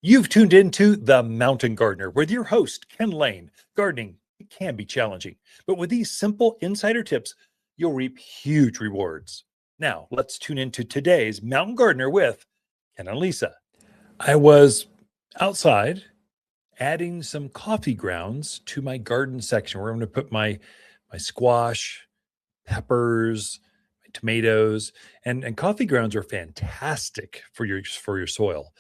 You've tuned into The Mountain Gardener with your host, Ken Lain. Gardening, it can be challenging, but with these simple insider tips, you'll reap huge rewards. Now, let's tune into today's Mountain Gardener with Ken and Lisa. I was outside adding some coffee grounds to my garden section where I'm going to put my squash, peppers, my tomatoes, and coffee grounds are fantastic for your soil.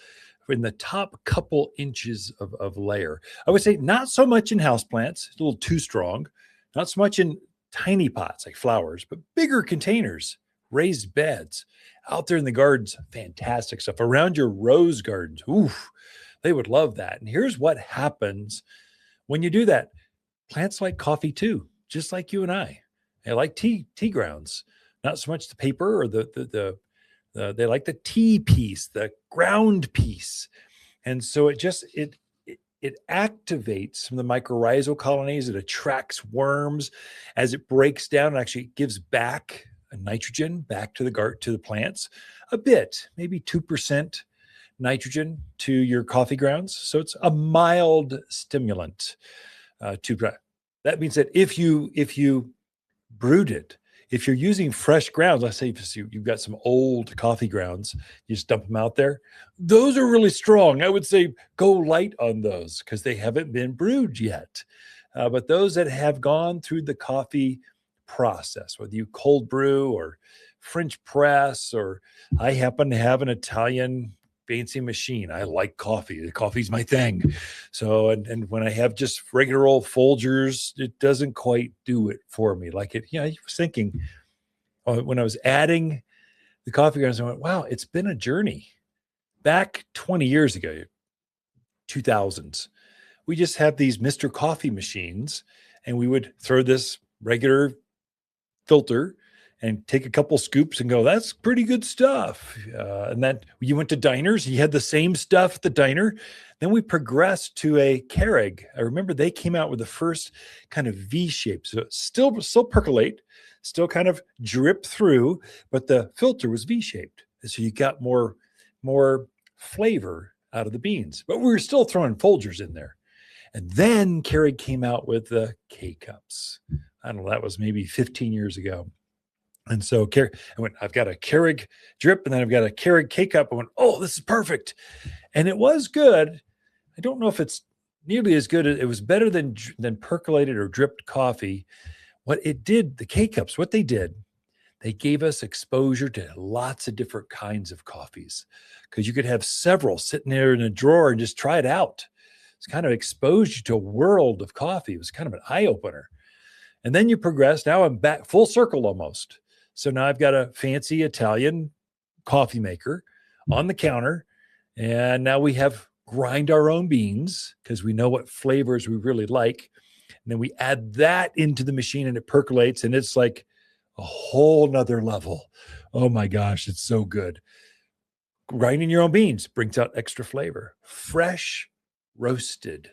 In the top couple inches of layer. I would say not so much in houseplants, a little too strong, not so much in tiny pots like flowers, but bigger containers, raised beds. Out there in the gardens, fantastic stuff. Around your rose gardens, oof, they would love that. And here's what happens when you do that. Plants like coffee too, just like you and I. They like tea grounds, not so much the paper or they like the tea piece, the ground piece. And so it activates some of the mycorrhizal colonies. It attracts worms as it breaks down and actually gives back nitrogen back to the plants a bit, maybe 2% nitrogen to your coffee grounds. So it's a mild stimulant that means that if you brewed it, if you're using fresh grounds, let's say you've got some old coffee grounds, you just dump them out there. Those are really strong. I would say go light on those because they haven't been brewed yet. But those that have gone through the coffee process, whether you cold brew or French press, or I happen to have an Italian fancy machine. I like coffee. The coffee's my thing. So, and when I have just regular old Folgers, it doesn't quite do it for me. Like it, I was thinking when I was adding the coffee grounds, I went, wow, it's been a journey. Back 20 years ago, 2000s, we just had these Mr. Coffee machines and we would throw this regular filter and take a couple scoops and go, that's pretty good stuff. And then you went to diners, you had the same stuff at the diner. Then we progressed to a Keurig. I remember they came out with the first kind of V shape. So still percolate, still kind of drip through, but the filter was V-shaped. And so you got more flavor out of the beans, but we were still throwing Folgers in there. And then Keurig came out with the K-Cups. I don't know, that was maybe 15 years ago. And so I went, I've got a Keurig drip and then I've got a Keurig K-Cup. I went, oh, this is perfect. And it was good. I don't know if it's nearly as good. It was better than percolated or dripped coffee. What it did, the K-Cups, what they did, they gave us exposure to lots of different kinds of coffees because you could have several sitting there in a drawer and just try it out. It's kind of exposed you to a world of coffee. It was kind of an eye-opener. And then you progress. Now I'm back full circle almost. So now I've got a fancy Italian coffee maker on the counter. And now we have grind our own beans because we know what flavors we really like. And then we add that into the machine and it percolates and it's like a whole nother level. Oh my gosh, it's so good. Grinding your own beans brings out extra flavor. Fresh roasted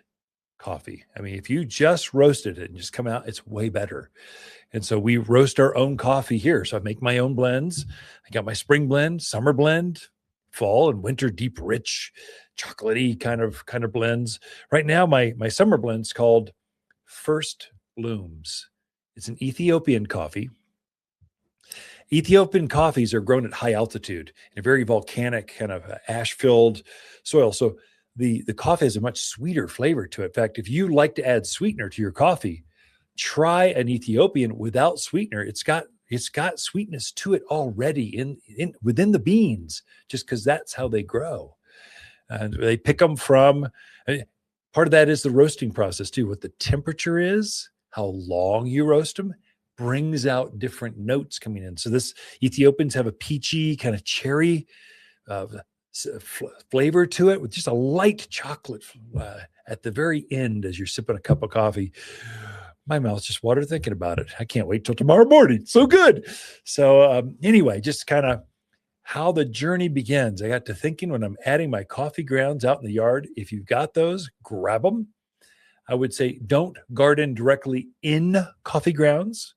coffee. I mean, if you just roasted it and just come out, it's way better. And so we roast our own coffee here. So I make my own blends. I got my spring blend, summer blend, fall and winter deep, rich, chocolatey kind of blends. Right now, my summer blend's called First Blooms. It's an Ethiopian coffee. Ethiopian coffees are grown at high altitude in a very volcanic kind of ash-filled soil. So the coffee has a much sweeter flavor to it. In fact, if you like to add sweetener to your coffee, try an Ethiopian without sweetener. It's got sweetness to it already within the beans, just because that's how they grow. And they pick them from. Part of that is the roasting process too. What the temperature is, how long you roast them, brings out different notes coming in. So this Ethiopians have a peachy kind of cherry flavor to it with just a light chocolate at the very end as you're sipping a cup of coffee. My mouth's just watered thinking about it. I can't wait till tomorrow morning. So good. So anyway, just kind of how the journey begins. I got to thinking when I'm adding my coffee grounds out in the yard, if you've got those, grab them. I would say don't garden directly in coffee grounds.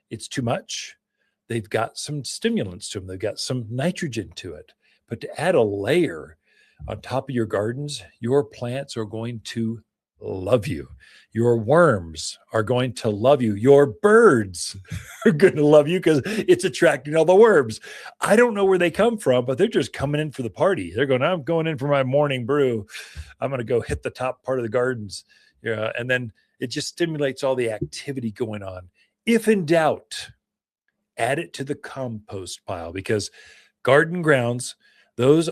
It's too much. They've got some stimulants to them. They've got some nitrogen to it. But to add a layer on top of your gardens, your plants are going to love you. Your worms are going to love you. Your birds are going to love you because it's attracting all the worms. I don't know where they come from, but they're just coming in for the party. They're going, I'm going in for my morning brew. I'm going to go hit the top part of the gardens. Yeah, and then it just stimulates all the activity going on. If in doubt, add it to the compost pile, because garden grounds, that's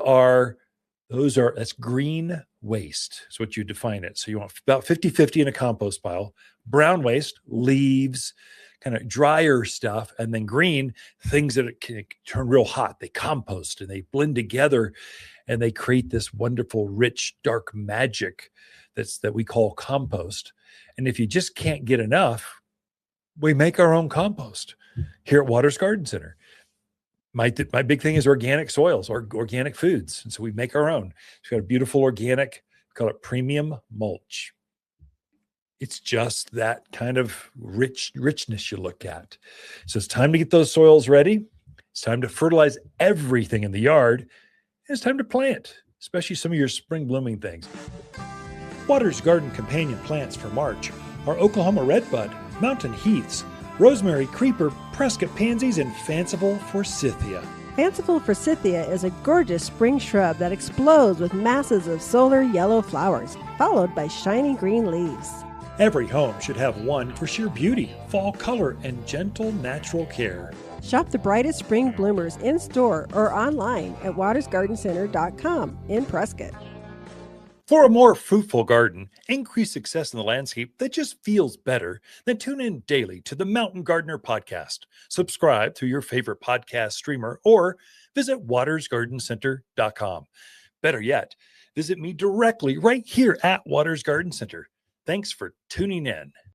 green waste. That's what you define it. So you want about 50-50 in a compost pile. Brown waste, leaves, kind of drier stuff, and then green, things that can turn real hot. They compost and they blend together and they create this wonderful, rich, dark magic that we call compost. And if you just can't get enough, we make our own compost here at Waters Garden Center. My big thing is organic soils or organic foods. And so we make our own. It's got a beautiful organic, we call it premium mulch. It's just that kind of richness you look at. So it's time to get those soils ready. It's time to fertilize everything in the yard. And it's time to plant, especially some of your spring blooming things. Waters Garden companion plants for March are Oklahoma redbud, mountain heaths, rosemary creeper, Prescott pansies, and fanciful forsythia. Fanciful forsythia is a gorgeous spring shrub that explodes with masses of solar yellow flowers, followed by shiny green leaves. Every home should have one for sheer beauty, fall color, and gentle natural care. Shop the brightest spring bloomers in-store or online at watersgardencenter.com in Prescott. For a more fruitful garden, increased success in the landscape that just feels better, then tune in daily to the Mountain Gardener podcast. Subscribe through your favorite podcast streamer or visit watersgardencenter.com. Better yet, visit me directly right here at Waters Garden Center. Thanks for tuning in.